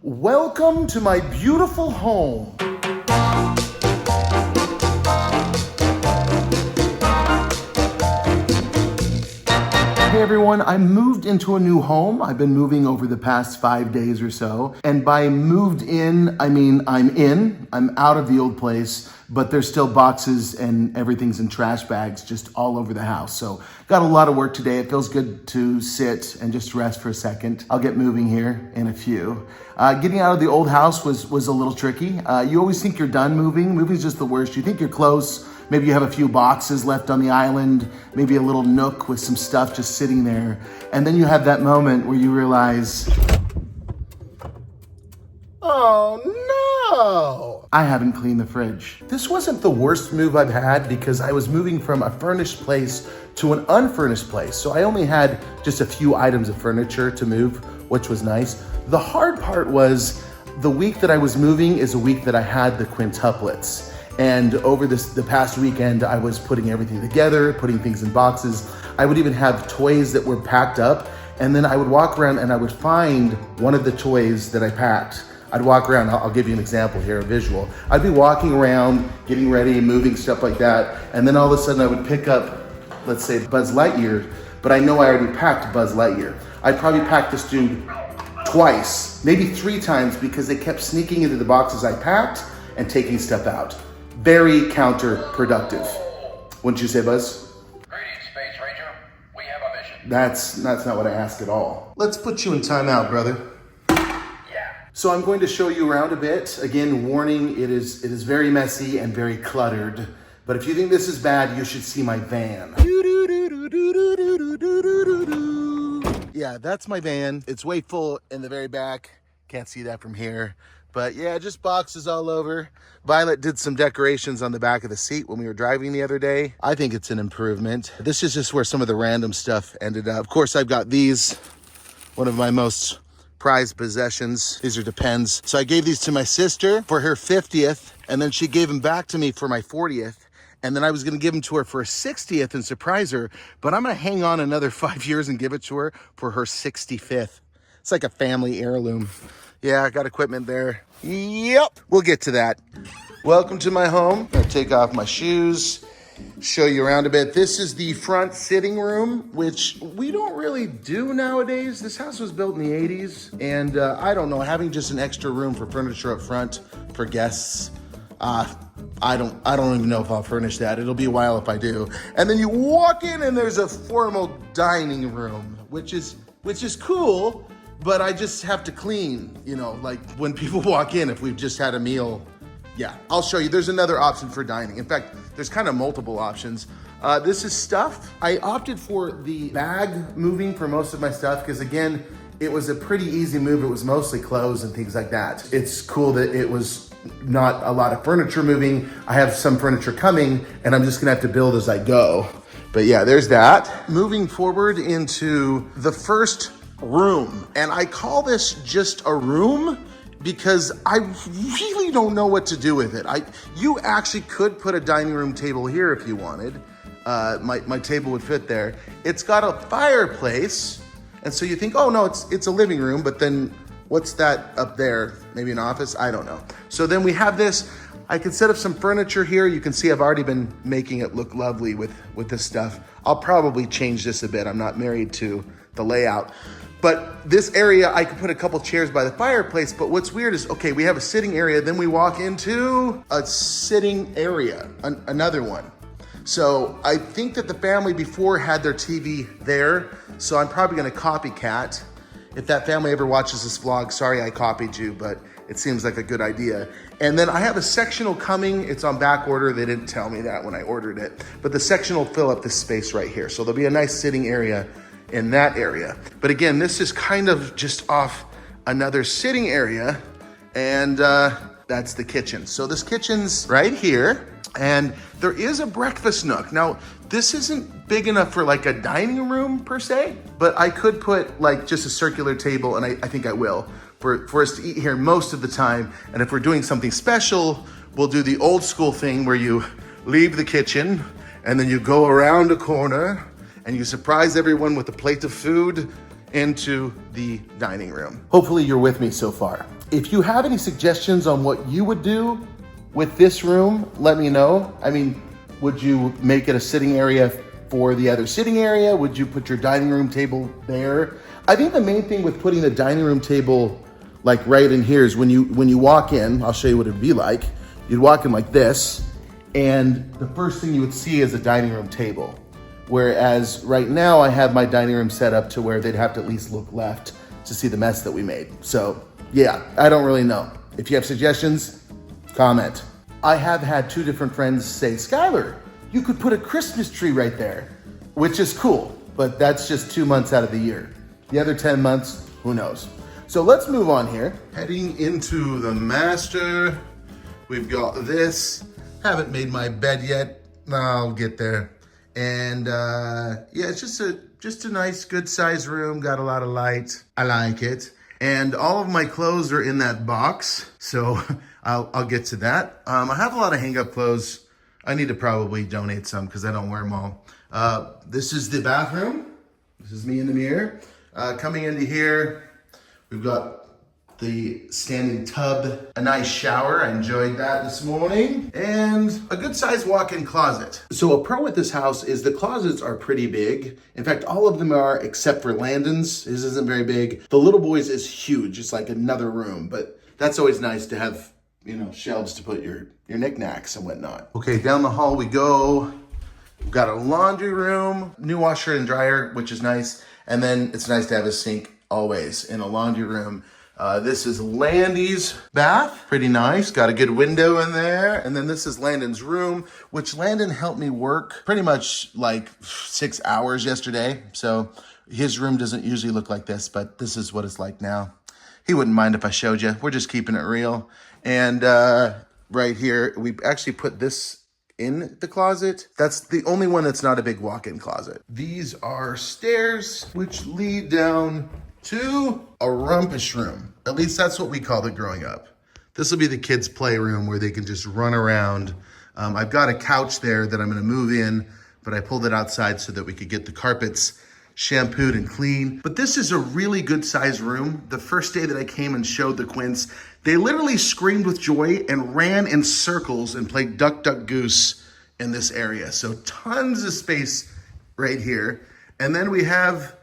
Welcome to my beautiful home. Hey everyone, I moved into a new home. I've been moving over the past 5 days or so. And by moved in, I mean I'm out of the old place, but there's still boxes and everything's in trash bags just all over the house. So got a lot of work today. It feels good to sit and just rest for a second. I'll get moving here in a few. Getting out of the old house was a little tricky. You always think you're done moving. Moving's just the worst. You think you're close. Maybe you have a few boxes left on the island, maybe a little nook with some stuff just sitting there. And then you have that moment where you realize, oh no, I haven't cleaned the fridge. This wasn't the worst move I've had because I was moving from a furnished place to an unfurnished place. So I only had just a few items of furniture to move, which was nice. The hard part was the week that I was moving is a week that I had the quintuplets. And over the past weekend, I was putting everything together, putting things in boxes. I would even have toys that were packed up. And then I would walk around and I would find one of the toys that I packed. I'd walk around, I'll give you an example here, a visual. I'd be walking around, getting ready, moving, stuff like that. And then all of a sudden I would pick up, let's say Buzz Lightyear, but I know I already packed Buzz Lightyear. I'd probably pack this dude twice, maybe 3 times because they kept sneaking into the boxes I packed and taking stuff out. Very counterproductive. Wouldn't you say, Buzz? Greetings, Space Ranger. We have a mission. That's not what I asked at all. Let's put you in timeout, brother. Yeah. So I'm going to show you around a bit. Again, warning, it is very messy and very cluttered. But if you think this is bad, you should see my van. Yeah, that's my van. It's way full in the very back. Can't see that from here. But yeah, just boxes all over. Violet did some decorations on the back of the seat when we were driving the other day. I think it's an improvement. This is just where some of the random stuff ended up. Of course, I've got these, one of my most prized possessions. These are Depends. So I gave these to my sister for her 50th, and then she gave them back to me for my 40th. And then I was gonna give them to her for her 60th and surprise her, but I'm gonna hang on another 5 years and give it to her for her 65th. It's like a family heirloom. Yeah, I got equipment there. Yep, we'll get to that. Welcome to my home. I'm gonna take off my shoes, show you around a bit. This is the front sitting room, which we don't really do nowadays. This house was built in the 80s, and I don't know, having just an extra room for furniture up front for guests, I don't even know if I'll furnish that. It'll be a while if I do. And then you walk in and there's a formal dining room, which is cool. But I just have to clean, you know, like when people walk in, if we've just had a meal. Yeah, I'll show you. There's another option for dining. In fact, there's kind of multiple options. This is stuff. I opted for the bag moving for most of my stuff because, again, it was a pretty easy move. It was mostly clothes and things like that. It's cool that it was not a lot of furniture moving. I have some furniture coming and I'm just gonna have to build as I go. But yeah, there's that. Moving forward into the first room. And I call this just a room because I really don't know what to do with it. You actually could put a dining room table here if you wanted. My table would fit there. It's got a fireplace. And so you think, oh no, it's a living room, but then what's that up there? Maybe an office? I don't know. So then we have this. I could set up some furniture here. You can see I've already been making it look lovely with this stuff. I'll probably change this a bit. I'm not married to the layout. But this area, I could put a couple chairs by the fireplace, but what's weird is, okay, we have a sitting area, then we walk into a sitting area, another one. So I think that the family before had their TV there, so I'm probably gonna copycat. If that family ever watches this vlog, sorry I copied you, but it seems like a good idea. And then I have a sectional coming. It's on back order. They didn't tell me that when I ordered it, but the section will fill up this space right here. So there'll be a nice sitting area in that area. But again, this is kind of just off another sitting area, and that's the kitchen. So this kitchen's right here, and there is a breakfast nook. Now, this isn't big enough for like a dining room per se, but I could put like just a circular table, and I think I will, for us to eat here most of the time. And if we're doing something special, we'll do the old school thing where you leave the kitchen and then you go around a corner and you surprise everyone with a plate of food into the dining room. Hopefully you're with me so far. If you have any suggestions on what you would do with this room, let me know. I mean, would you make it a sitting area for the other sitting area? Would you put your dining room table there? I think the main thing with putting the dining room table like right in here is when you walk in, I'll show you what it'd be like. You'd walk in like this, and the first thing you would see is a dining room table. Whereas right now I have my dining room set up to where they'd have to at least look left to see the mess that we made. So yeah, I don't really know. If you have suggestions, comment. I have had 2 different friends say, Skylar, you could put a Christmas tree right there, which is cool, but that's just 2 months out of the year. The other 10 months, who knows? So let's move on here. Heading into the master, we've got this. Haven't made my bed yet. I'll get there. And yeah, it's just a nice, good size room. Got a lot of light. I like it. And all of my clothes are in that box, so I'll get to that. I have a lot of hang-up clothes. I need to probably donate some because I don't wear them all. This is the bathroom. This is me in the mirror. Coming into here, we've got the standing tub, a nice shower. I enjoyed that this morning, and a good sized walk-in closet. So a pro with this house is the closets are pretty big. In fact, all of them are except for Landon's. His isn't very big. The little boy's is huge. It's like another room, but that's always nice to have, you know, shelves to put your knickknacks and whatnot. Okay, down the hall we go. We've got a laundry room, new washer and dryer, which is nice. And then it's nice to have a sink always in a laundry room. This is Landy's bath, pretty nice. Got a good window in there. And then this is Landon's room, which Landon helped me work pretty much like 6 hours yesterday. So his room doesn't usually look like this, but this is what it's like now. He wouldn't mind if I showed you. We're just keeping it real. And right here, we actually put this in the closet. That's the only one that's not a big walk-in closet. These are stairs, which lead down to a rumpus room. At least that's what we called it growing up. This will be the kids' playroom where they can just run around. I've got a couch there that I'm gonna move in, but I pulled it outside so that we could get the carpets shampooed and clean. But this is a really good sized room. The first day that I came and showed the Quints, they literally screamed with joy and ran in circles and played duck, duck, goose in this area. So tons of space right here. And then we have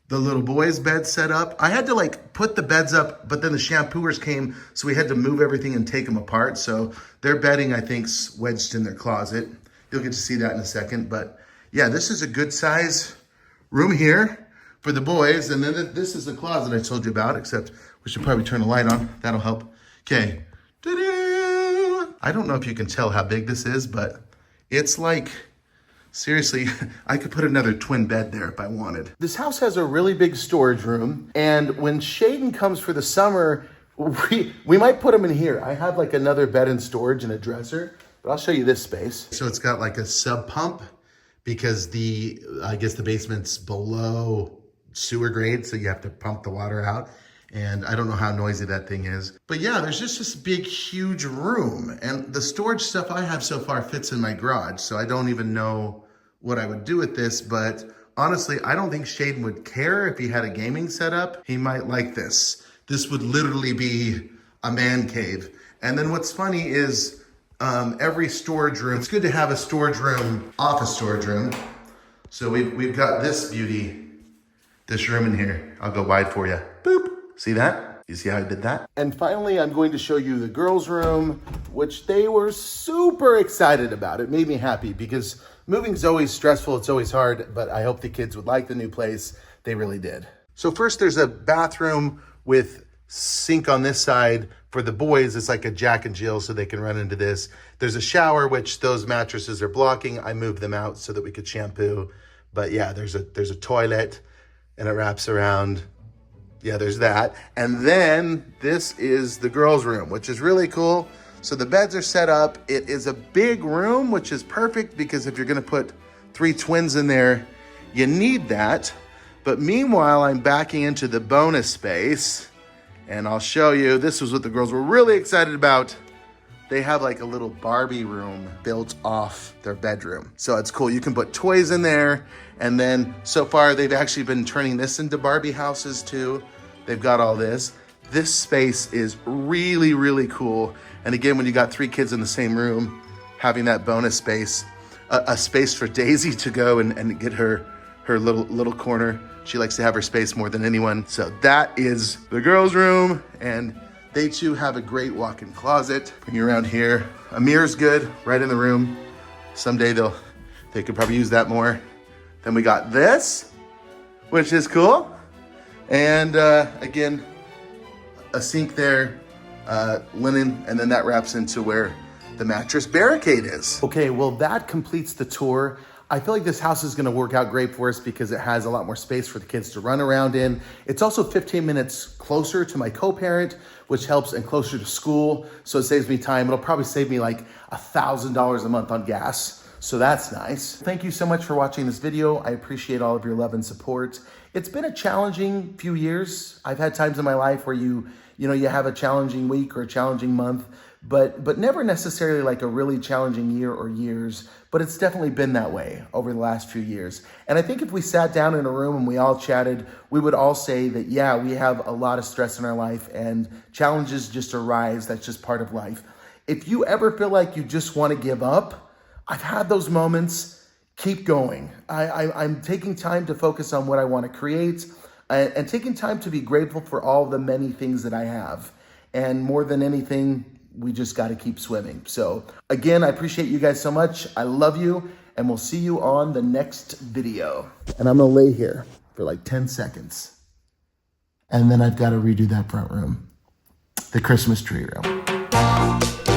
the little boys' bed set up. I had to like put the beds up, but then the shampooers came, so we had to move everything and take them apart. So their bedding, I think, is wedged in their closet. You'll get to see that in a second. But yeah, this is a good size room here for the boys. And then this is the closet I told you about, except we should probably turn the light on. That'll help. Okay. Ta-da! I don't know if you can tell how big this is, but it's like, seriously, I could put another twin bed there if I wanted. This house has a really big storage room, and when Shaden comes for the summer, we might put him in here. I have like another bed in storage and a dresser, but I'll show you this space. So it's got like a sub pump because I guess the basement's below sewer grade, so you have to pump the water out. And I don't know how noisy that thing is. But yeah, there's just this big, huge room. And the storage stuff I have so far fits in my garage. So I don't even know what I would do with this. But honestly, I don't think Shaden would care if he had a gaming setup. He might like this. This would literally be a man cave. And then what's funny is every storage room, it's good to have a storage room off a storage room. So we've got this beauty, this room in here. I'll go wide for you. Boop. See that? You see how I did that? And finally, I'm going to show you the girls' room, which they were super excited about. It made me happy because moving's always stressful. It's always hard, but I hope the kids would like the new place. They really did. So first, there's a bathroom with sink on this side. For the boys, it's like a Jack and Jill, so they can run into this. There's a shower, which those mattresses are blocking. I moved them out so that we could shampoo. But yeah, there's a toilet, and it wraps around. Yeah, there's that. And then this is the girls' room, which is really cool. So the beds are set up. It is a big room, which is perfect because if you're gonna put 3 twins in there, you need that. But meanwhile, I'm backing into the bonus space and I'll show you, this was what the girls were really excited about. They have like a little Barbie room built off their bedroom. So it's cool, you can put toys in there. And then so far they've actually been turning this into Barbie houses too. They've got all this. This space is really, really cool. And again, when you got 3 kids in the same room, having that bonus space, a space for Daisy to go and get her little corner. She likes to have her space more than anyone. So that is the girls' room, and they too have a great walk-in closet. Bring you around here. A mirror's good, right in the room. Someday they could probably use that more. Then we got this, which is cool. And again, a sink there, linen, and then that wraps into where the mattress barricade is. Okay, well that completes the tour. I feel like this house is gonna work out great for us because it has a lot more space for the kids to run around in. It's also 15 minutes closer to my co-parent, which helps, and closer to school, so it saves me time. It'll probably save me like $1,000 a month on gas, so that's nice. Thank you so much for watching this video. I appreciate all of your love and support. It's been a challenging few years. I've had times in my life where you have a challenging week or a challenging month, but never necessarily like a really challenging year or years, but it's definitely been that way over the last few years. And I think if we sat down in a room and we all chatted, we would all say that, yeah, we have a lot of stress in our life and challenges just arise. That's just part of life. If you ever feel like you just want to give up, I've had those moments. Keep going. I'm taking time to focus on what I want to create and taking time to be grateful for all the many things that I have. And more than anything, we just got to keep swimming. So again, I appreciate you guys so much. I love you, and we'll see you on the next video. And I'm gonna lay here for like 10 seconds. And then I've got to redo that front room, the Christmas tree room.